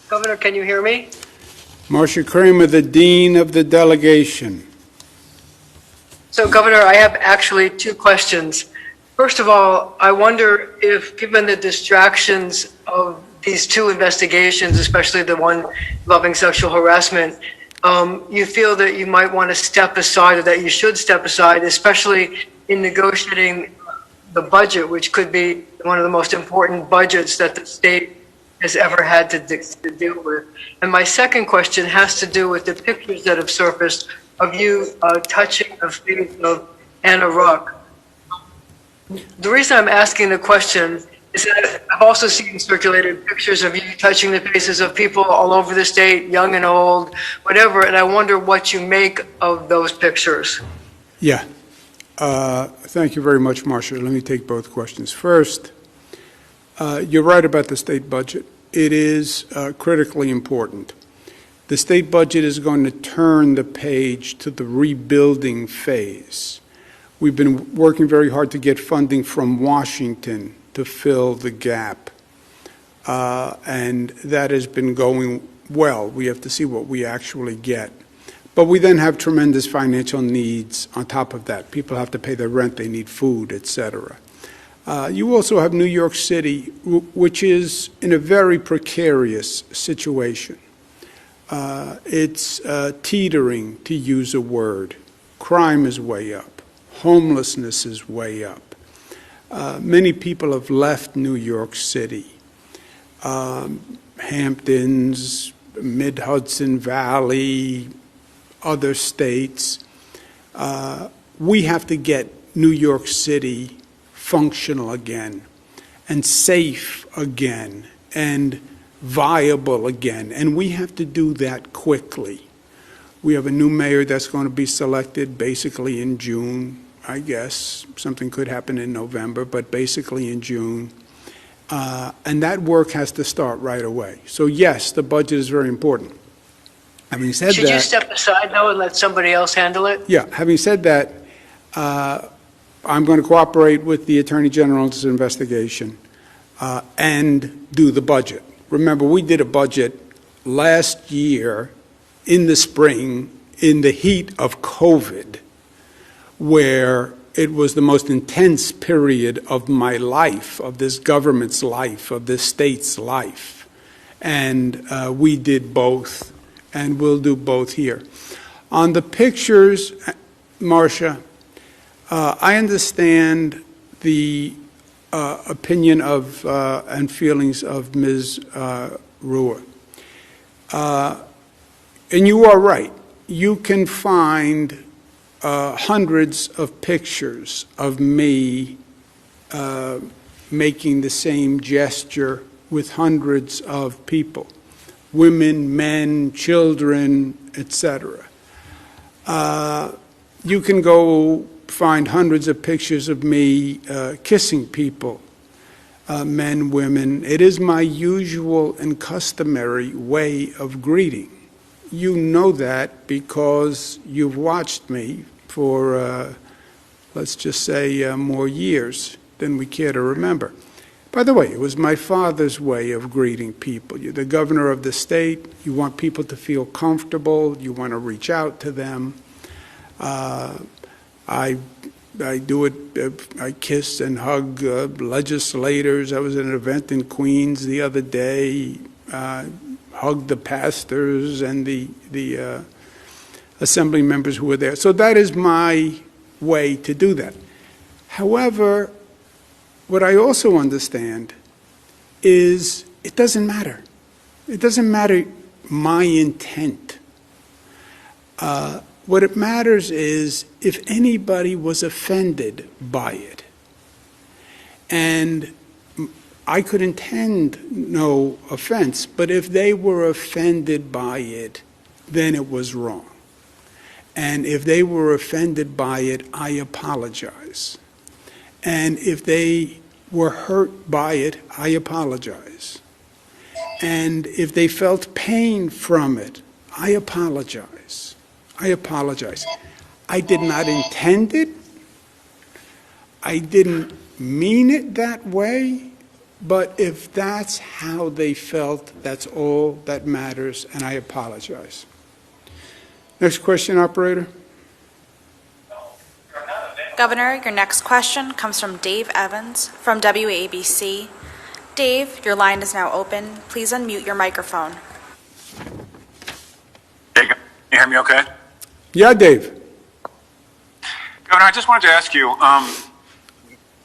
Governor, can you hear me? Marcia Kramer, the Dean of the Delegation. So, Governor, I have actually two questions. First of all, I wonder if, given the distractions of these two investigations, especially the one involving sexual harassment, you feel that you might want to step aside, or that you should step aside, especially in negotiating the budget, which could be one of the most important budgets that the state has ever had to deal with. And my second question has to do with the pictures that have surfaced of you touching the face of Anna Ruck. The reason I'm asking the question is that I've also seen circulated pictures of you touching the faces of people all over the state, young and old, whatever, and I wonder what you make of those pictures. Yeah. Thank you very much, Marcia. Let me take both questions. First, you're right about the state budget. It is critically important. The state budget is going to turn the page to the rebuilding phase. We've been working very hard to get funding from Washington to fill the gap, and that has been going well. We have to see what we actually get. But we then have tremendous financial needs on top of that. People have to pay their rent, they need food, etc. You also have New York City, which is in a very precarious situation. It's teetering, to use a word. Crime is way up. Homelessness is way up. Many people have left New York City. Hamptons, Mid-Hudson Valley, other states. We have to get New York City functional again, and safe again, and viable again, and we have to do that quickly. We have a new mayor that's going to be selected basically in June, I guess. Something could happen in November, but basically in June. And that work has to start right away. So yes, the budget is very important. Having said that, should you step aside, though, and let somebody else handle it? Yeah, having said that, I'm going to cooperate with the Attorney General's investigation and do the budget. Remember, we did a budget last year in the spring in the heat of COVID, where it was the most intense period of my life, of this government's life, of this state's life. And we did both, and we'll do both here. On the pictures, Marcia, I understand the opinion of and feelings of Ms. Ruhr. And you are right. You can find hundreds of pictures of me making the same gesture with hundreds of people, women, men, children, etc. You can go find hundreds of pictures of me kissing people, men, women. It is my usual and customary way of greeting. You know that because you've watched me for, let's just say, more years than we care to remember. By the way, it was my father's way of greeting people. You're the governor of the state. You want people to feel comfortable. You want to reach out to them. I do it. I kiss and hug legislators. I was at an event in Queens the other day. Hugged the pastors and the assembly members who were there. So that is my way to do that. However, what I also understand is it doesn't matter. It doesn't matter my intent. What it matters is if anybody was offended by it. And I could intend no offense, but if they were offended by it, then it was wrong. And if they were offended by it, I apologize. And if they were hurt by it, I apologize. And if they felt pain from it, I apologize. I apologize. I did not intend it. I didn't mean it that way. But if that's how they felt, that's all that matters, and I apologize. Next question, operator. Governor, your next question comes from Dave Evans from WABC. Dave, your line is now open. Please unmute your microphone. Hey, can you hear me okay? Yeah, Dave. Governor, I just wanted to ask you,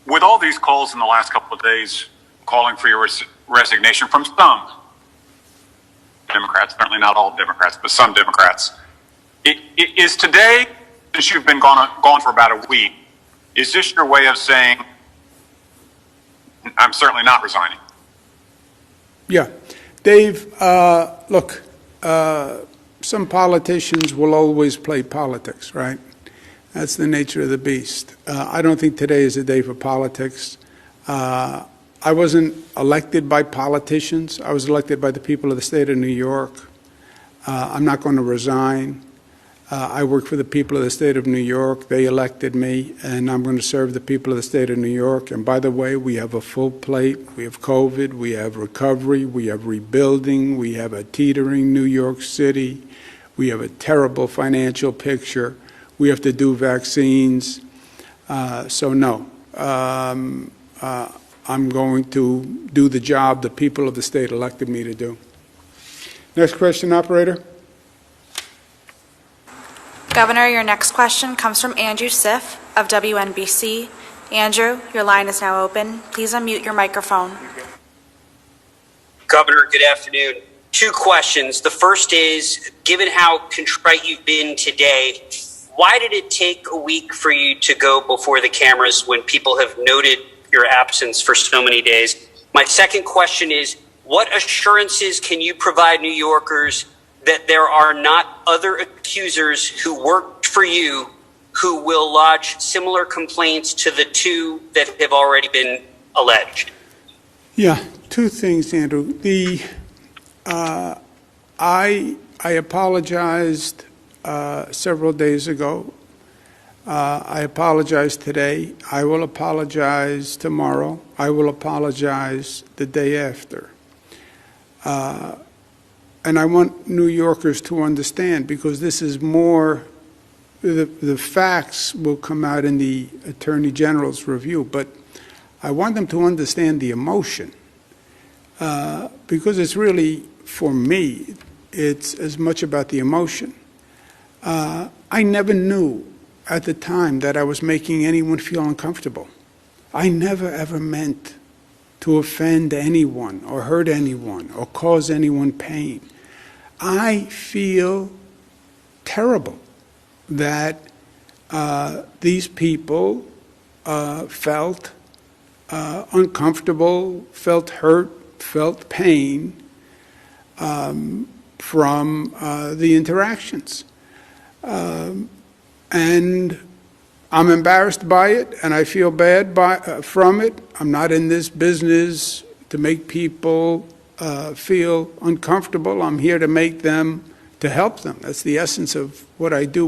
with all these calls in the last couple of days calling for your resignation from some Democrats, certainly not all Democrats, but some Democrats, is today, since you've been gone for about a week, is this your way of saying, I'm certainly not resigning? Yeah. Dave, look, some politicians will always play politics, right? That's the nature of the beast. I don't think today is a day for politics. I wasn't elected by politicians. I was elected by the people of the state of New York. I'm not going to resign. I work for the people of the state of New York. They elected me, and I'm going to serve the people of the state of New York. And by the way, we have a full plate. We have COVID. We have recovery. We have rebuilding. We have a teetering New York City. We have a terrible financial picture. We have to do vaccines. So no, I'm going to do the job the people of the state elected me to do. Next question, operator. Governor, your next question comes from Andrew Siff of WNBC. Andrew, your line is now open. Please unmute your microphone. Governor, good afternoon. Two questions. The first is, given how contrite you've been today, why did it take a week for you to go before the cameras when people have noted your absence for so many days? My second question is, what assurances can you provide New Yorkers that there are not other accusers who worked for you who will lodge similar complaints to the two that have already been alleged? Yeah, two things, Andrew. I apologized several days ago. I apologize today. I will apologize tomorrow. I will apologize the day after. And I want New Yorkers to understand, because this is more, the facts will come out in the Attorney General's review, but I want them to understand the emotion, because it's really, for me, it's as much about the emotion. I never knew at the time that I was making anyone feel uncomfortable. I never ever meant to offend anyone or hurt anyone or cause anyone pain. I feel terrible that these people felt uncomfortable, felt hurt, felt pain from the interactions. And I'm embarrassed by it, and I feel bad from it. I'm not in this business to make people feel uncomfortable. I'm here to make them, to help them. That's the essence of what I do,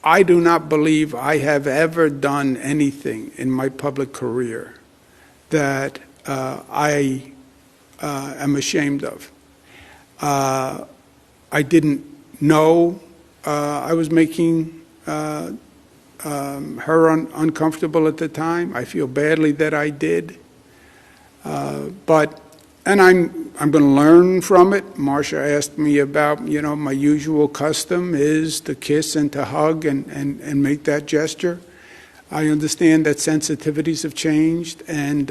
I do not believe I have ever done anything in my public career that I am ashamed of. I didn't know I was making her uncomfortable at the time. I feel badly that I did. And I'm going to learn from it. Marcia asked me about, my usual custom is to kiss and to hug and make that gesture. I understand that sensitivities have changed and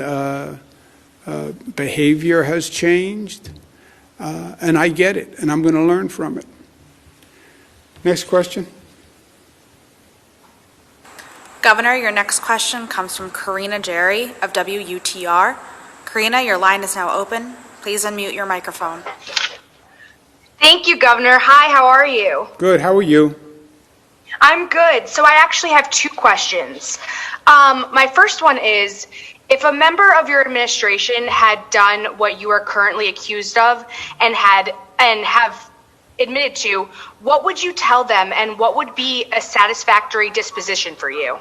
behavior has changed. And I get it, and I'm going to learn from it. Next question. Governor, your next question comes from Karina Jerry of WUTR. Karina, your line is now open. Please unmute your microphone. Thank you, Governor. Hi, how are you? Good, how are you? I'm good. So I actually have two questions. My first one is, if a member of your administration had done what you are currently accused of and have admitted to, what would you tell them, and what would be a satisfactory disposition for you?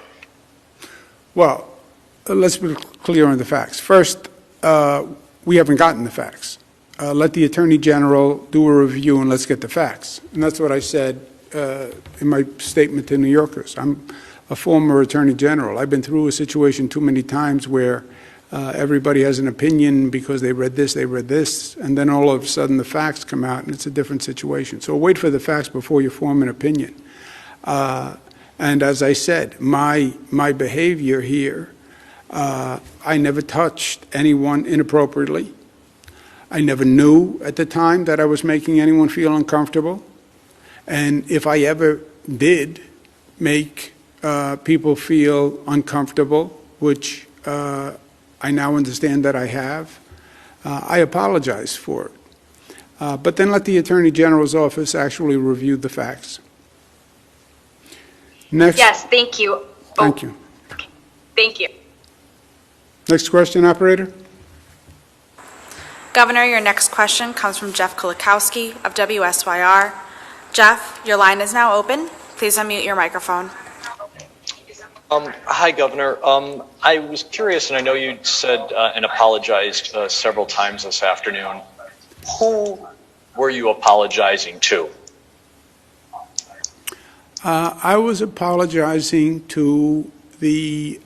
Well, let's be clear on the facts. First, we haven't gotten the facts. Let the Attorney General do a review and let's get the facts. And that's what I said in my statement to New Yorkers. I'm a former Attorney General. I've been through a situation too many times where everybody has an opinion because they read this, and then all of a sudden the facts come out and it's a different situation. So wait for the facts before you form an opinion. And as I said, my behavior here, I never touched anyone inappropriately. I never knew at the time that I was making anyone feel uncomfortable. And if I ever did make people feel uncomfortable, which I now understand that I have, I apologize for it. But then let the Attorney General's office actually review the facts. Next. Yes, thank you. Thank you. Okay. Thank you. Next question, operator. Governor, your next question comes from Jeff Kulikowski of WSYR. Jeff, your line is now open. Please unmute your microphone. Hi, Governor. I was curious, and I know you said and apologized several times this afternoon. Who were you apologizing to? I was apologizing to the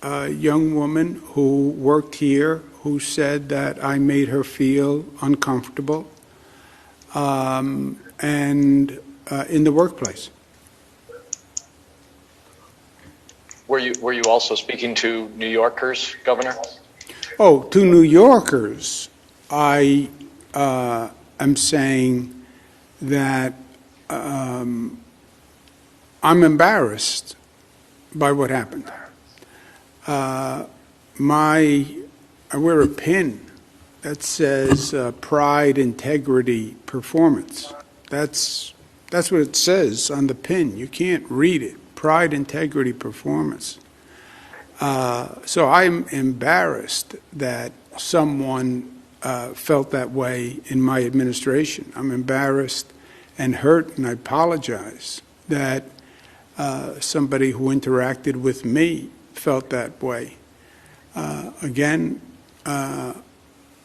young woman who worked here who said that I made her feel uncomfortable and in the workplace. Were you also speaking to New Yorkers, Governor? Oh, to New Yorkers, I am saying that I'm embarrassed by what happened. I wear a pin that says pride, integrity, performance. That's what it says on the pin. You can't read it. Pride, integrity, performance. So I'm embarrassed that someone felt that way in my administration. I'm embarrassed and hurt, and I apologize that somebody who interacted with me felt that way. Again, I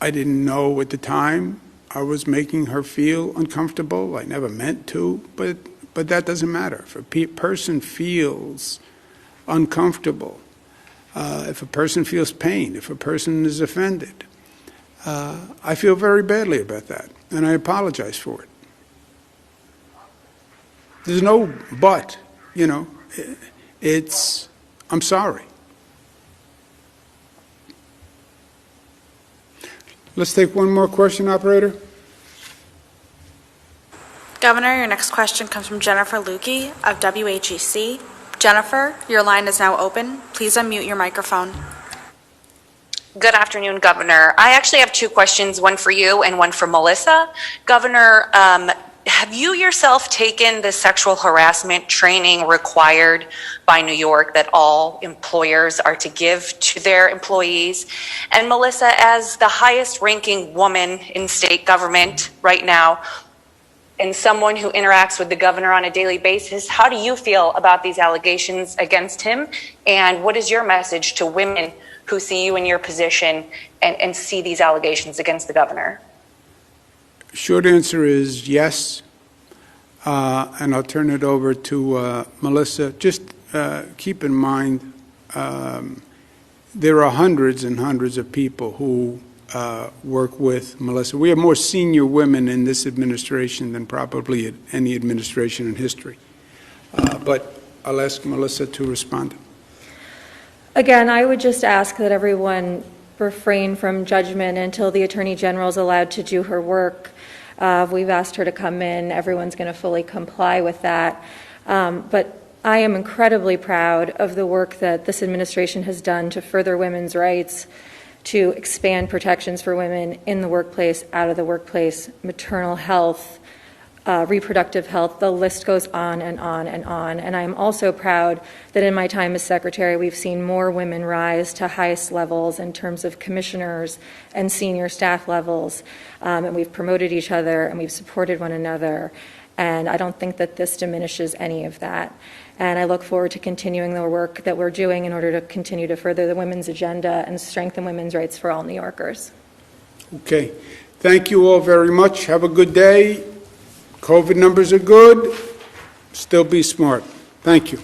didn't know at the time I was making her feel uncomfortable. I never meant to, but that doesn't matter. If a person feels uncomfortable, if a person feels pain, if a person is offended, I feel very badly about that, and I apologize for it. There's no but, you know, I'm sorry. Let's take one more question, operator. Governor, your next question comes from Jennifer Lukey of WHEC. Jennifer, your line is now open. Please unmute your microphone. Good afternoon, Governor. I actually have two questions, one for you and one for Melissa. Governor, have you yourself taken the sexual harassment training required by New York that all employers are to give to their employees? And Melissa, as the highest ranking woman in state government right now, and someone who interacts with the governor on a daily basis, how do you feel about these allegations against him? And what is your message to women who see you in your position and see these allegations against the governor? Short answer is yes, and I'll turn it over to Melissa. Just keep in mind there are hundreds and hundreds of people who work with Melissa. We have more senior women in this administration than probably at any administration in history. But I'll ask Melissa to respond. Again, I would just ask that everyone refrain from judgment until the Attorney General is allowed to do her work. We've asked her to come in. Everyone's going to fully comply with that. But I am incredibly proud of the work that this administration has done to further women's rights, to expand protections for women in the workplace, out of the workplace, maternal health, reproductive health. The list goes on and on and on. And I'm also proud that in my time as secretary, we've seen more women rise to highest levels in terms of commissioners and senior staff levels. And we've promoted each other and we've supported one another. And I don't think that this diminishes any of that. And I look forward to continuing the work that we're doing in order to continue to further the women's agenda and strengthen women's rights for all New Yorkers. Okay. Thank you all very much. Have a good day. COVID numbers are good. Still be smart. Thank you.